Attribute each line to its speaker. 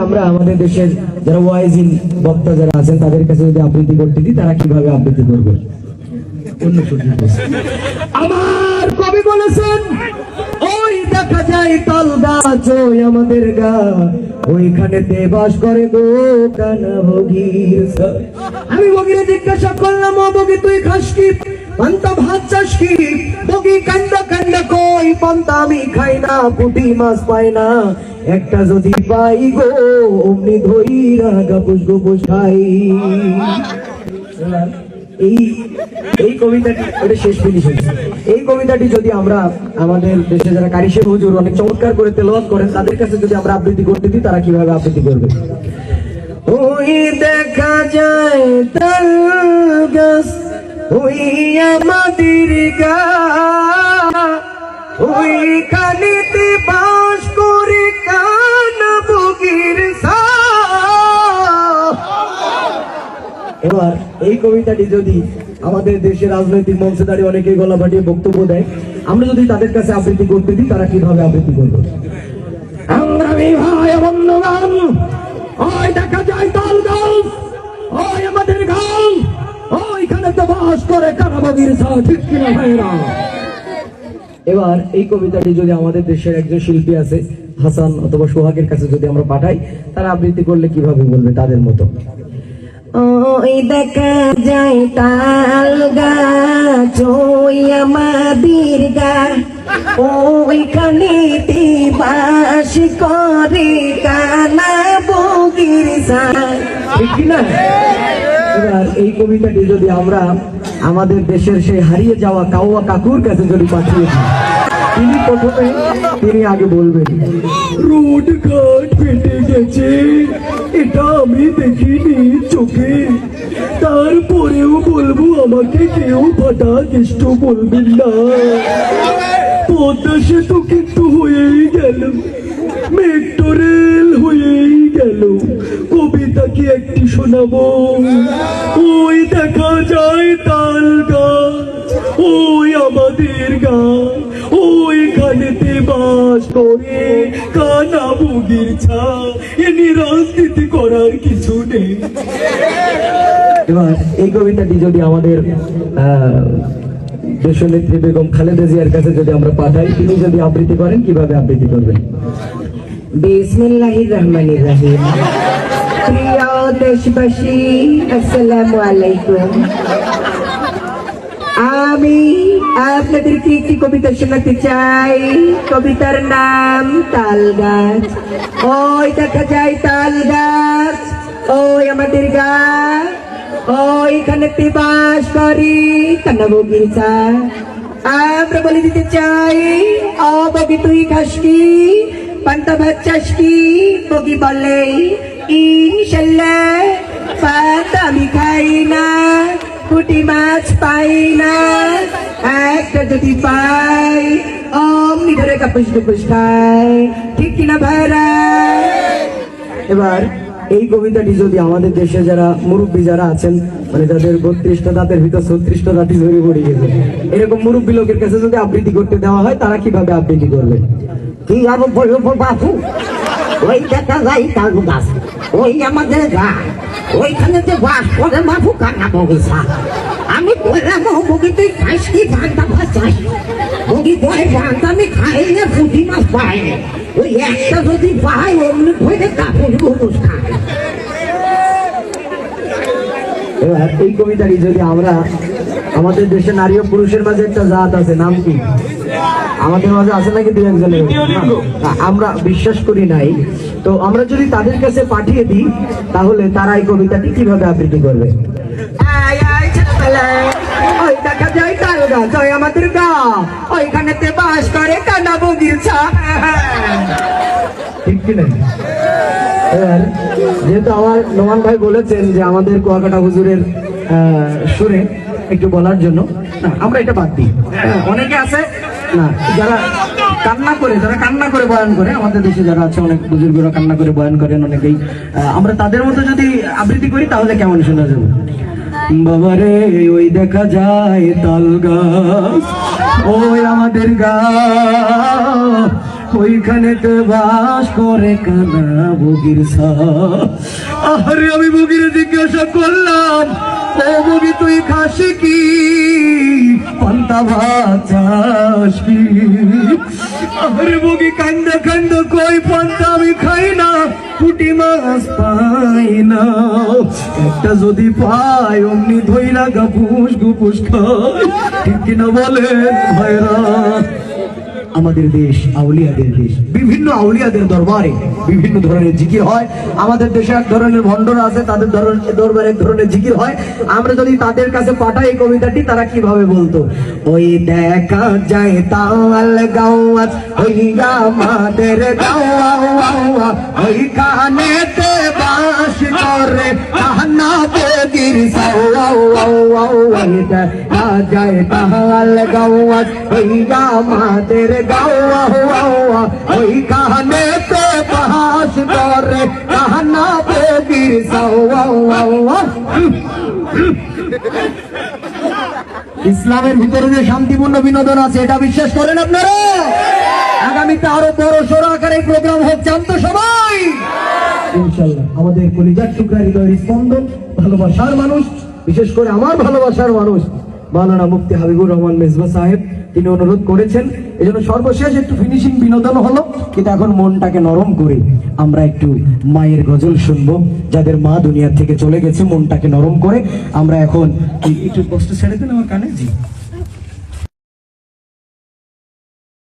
Speaker 1: আমরা আমাদের দেশের যারা ওয়াইজিন বক্তা যারা আছেন তাদের কাছে যদি আবৃত্তি করতে দিই, তারা কিভাবে আবৃত্তি করবে? আমার কবি বলেছেন, ওই দেখা যায় তাল গাছ ওই আমাদের গা, ওইখানেতে বাস করে গো কানা ভগীর। আমি ভগীরে জিজ্ঞাসা করলাম, ও ভগী তুই খাস কি? পান্তা ভাত চাস কি? ভগী কান্দা কান্দা কই, পান্তা আমি খাই না, পুঁটি মাছ পাই না, একটা যদি পাই গো অমনি ধইরা গাপুস গুপুস খাই। এই কবিতাটি ওটা শেষ ফিনিশ হয়েছে। এই কবিতাটি যদি আমরা আমাদের দেশে যারা কারি সাহেব হুজুর অনেক চমৎকার করে তেলাওয়াত করেন, তাদের কাছে যদি আমরা আবৃত্তি করতে দিই, তারা কিভাবে আবৃত্তি করবে? ওই দেখা যায় তাল গাছ ওই আমাদের গা, ওই কানিতে বাস করে কানা ভগীর সা। এবার এই কবিতাটি যদি আমাদের দেশের রাজনৈতিক মঞ্চে দাঁড়িয়ে অনেকেই গলা ফাটিয়ে বক্তব্য দেয়, আমরা যদি তাদের কাছে আবৃত্তি করতে দিই, তারা কিভাবে আবৃত্তি করবে? সংগ্রামী ভাই বন্ধুগণ, ওই দেখা যায় তাল গাছ ওই আমাদের গাছ, ওইখানে তো বাস করে কানা ভগীর সা। ঠিক কিনা ভাইরা? এবার এই কবিতাটি যদি আমাদের দেশের একজন শিল্পী আছে হাসান অথবা সোহাগের কাছে যদি আমরা পাঠাই, তারা আবৃত্তি করলে কিভাবে বলবে তাদের মতো? ওই দেখা যায় তাল গাছ ওই আমাদের গা, ওইখানে বাস করে কানা ভগীর সা। ঠিক না? এবার এই কবিতাটি যদি আমরা আমাদের দেশের সেই হারিয়ে যাওয়া কাউয়া কাকুর কাছে যদি পাঠিয়ে দিই, তিনি আগে বলবেন, রোড ঘাট ফেটে গেছে, এটা আমি দেখিনি চোখে, তারপরেও বলবো আমাকে কেউ ফাটা কেষ্ট বলবেন না। পদ্মা সেতু কিন্তু হয়েই গেল, মেট্রো রেল হয়েই গেল, কবিতা কি একটি শোনাবো? ওই দেখা যায় তাল গাছ ওই আমাদের গা, ওইখানেতে বাস করে কানা ভগীর ছা। এনি রাজনীতি করার কিছু নেই। এবার এই কবিতাটি যদি আমাদের দেশনেত্রী বেগম খালেদা জিয়ার কাছে যদি আমরা পাঠাই, তিনি যদি আবৃত্তি করেন, কিভাবে আবৃত্তি করবেন? বিসমিল্লাহির রহমানির রহিম। প্রিয় দেশবাসী, আসসালামু আলাইকুম। আমি আপনাদেরকে একটি কবিতা শোনাতে চাই। কবিতার নাম তাল গাছ। ওই দেখা যায় তাল গাছ ওই আমাদের গা, ওইখানেতে বাস করি কানা ভগীর সা। আমরা বলে দিতে চাই, ও বগি তুই খাস কি? পান্তা ভাত চাস কি? বগি বলে ইনশাল্লাহ পান্তা আমি খাই না, পুঁটি মাছ পাই না, একটা যদি পাই অমনি ধরে কাপুস টুপুস খাই। ঠিক কিনা ভাইরা? এবার এই কবিতাটি যদি আমাদের দেশে যারা মুরব্বী যারা আছেন, মানে যাদের 32টা দাঁতের ভিতর 36টা দাঁতই ধরে পড়ে গেছে, এরকম মুরব্বী লোকের কাছে যদি আবৃত্তি করতে দেওয়া হয়, তারা কিভাবে আবৃত্তি করবে?
Speaker 2: কি আর বলবো বাবু, ওই দেখা যায় তাল গাছ ওই আমাদের গা, ওইখানে যে বাস করে বাবু কানা ভগীর সা। আমি বললাম, ও বগি তুই খাস কি? পান্তা ভাত চাস? বগি বলে পান্তা আমি খাই না, পুঁটি মাছ পাই না, ওই একটা যদি পাই অমনি ধরে কাপুস গুপুস খাই।
Speaker 1: এবার এই কবিতাটি যদি আমরা আমাদের দেশে নারী ও পুরুষের মাঝে একটা জাত আছে, নাম কি? আমাদের মাঝে আছে নাকি দু একজনের? আমরা বিশ্বাস করি নাই। তো আমরা যদি তাদের কাছে পাঠিয়ে দিই, তাহলে তারা এই কবিতাটি কিভাবে আবৃত্তি করবে? ওই দেখা যায় তাল গাছ ওই আমাদের গা, ওইখানেতে বাস করে কানা ভগীর সা। ঠিক কি না? এবার যেহেতু আমার নোমান ভাই বলেছেন যে আমাদের কুয়াকাটা হুজুরের সুরে একটু বলার জন্য, না আমরা এটা বাদ দিই। অনেকে আছে না যারা কান্না করে বয়ান করে, আমাদের দেশে যারা আছে অনেক বুজুর্গরা কান্না করে বয়ান করেন অনেকেই, আমরা তাদের মতো যদি আবৃত্তি করি তাহলে কেমন শোনা যাবে? বাবারে ওই দেখা যায় তাল গাছ ওই আমাদের গা, ওইখানেতে বাস করে কানা বগির ছা। আরে আমি বগির জিজ্ঞাসা করলাম, ও বগি তুই খাস কি, পান্তা ভাত চাস কি? আরে বগি কান্দা কান্দা কই, পান্তা আমি খাই না, পুঁটি মাছ পাই না, একটা যদি পাই অমনি ধইরা গাপুস গুপুস খাই। ঠিক কিনা বলেন ভাইরা? আমাদের দেশ আউলিয়াদের দেশ, বিভিন্ন আউলিয়াদের দরবারে বিভিন্ন ধরনের জিকির হয়। আমাদের দেশে এক ধরনের ভণ্ডরা আছে, তাদের দরবারে এক ধরনের জিকির হয়। আমরা যদি তাদের কাছে পাঠাই এই কবিতাটি, তারা কিভাবে বলতো? ওই দেখা যায় তাল গাওয়াত হইয়া আমাদের গাওয়া, ওই কানেতে বাস করে কান্না বগির সাওয়া। ওই দেখা যায় তাল গাওয়াত হইয়া আমাদের গাওয়া, ওই কানেতে বাস করে কান্না বগির সাওয়া। ইসলামের ভিতরে যে শান্তিপূর্ণ বিনোদন আছে, এটা বিশ্বাস করেন আপনারা? আগামীতে আরো বড় সড়ো আকারে প্রোগ্রাম হোক, জানতো সবাই ইনশাল্লাহ। আমাদের কলিজার টুকরা হৃদয়ের স্পন্দন, ভালোবাসার মানুষ, বিশেষ করে আমার ভালোবাসার মানুষ মাওলানা মুফতি হাবিবুর রহমান মেজবা সাহেব, তিনি অনুরোধ করেছেন। এই জন্য সর্বশেষ একটু ফিনিশিং বিনোদন হলো, কিন্তু এখন মনটাকে নরম করে আমরা একটু মায়ের গজল শুনবো। যাদের মা দুনিয়া থেকে চলে গেছে, মনটাকে নরম করে আমরা এখন একটু কষ্ট ছেড়ে দেন আমার কানে। জি।